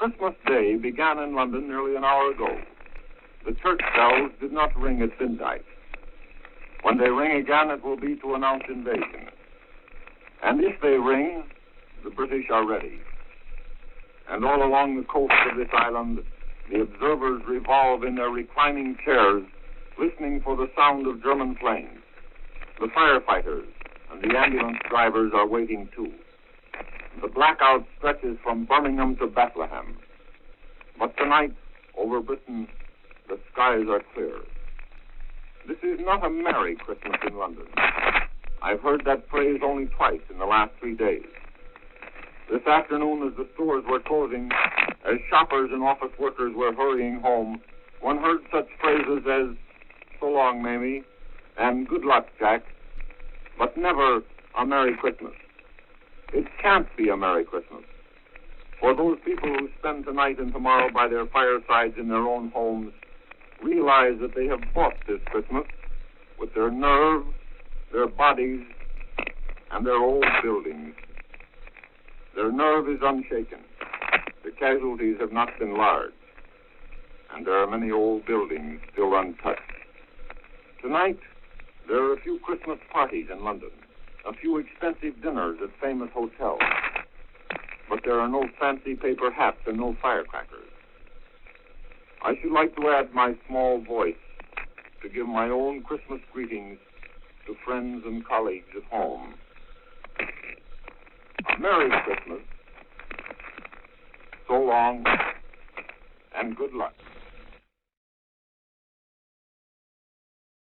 Christmas Day began in London nearly an hour ago. The church bells did not ring at midnight. When they ring again, it will be to announce invasion. And if they ring, the British are ready. And all along the coast of this island, the observers revolve in their reclining chairs, listening for the sound of German planes. The firefighters and the ambulance drivers are waiting too. The blackout stretches from Birmingham to Bethlehem. But tonight, over Britain, the skies are clear. This is not a merry Christmas in London. I've heard that phrase only twice in the last 3 days. This afternoon, as the stores were closing, as shoppers and office workers were hurrying home, one heard such phrases as, "So long, Mamie," and "Good luck, Jack," but never a Merry Christmas. It can't be a Merry Christmas. For those people who spend tonight and tomorrow by their firesides in their own homes realize that they have bought this Christmas with their nerve, their bodies, and their old buildings. Their nerve is unshaken. The casualties have not been large. And there are many old buildings still untouched. Tonight, there are a few Christmas parties in London, a few expensive dinners at famous hotels. But there are no fancy paper hats and no firecrackers. I should like to add my small voice to give my own Christmas greetings to friends and colleagues at home. Merry Christmas, so long, and good luck.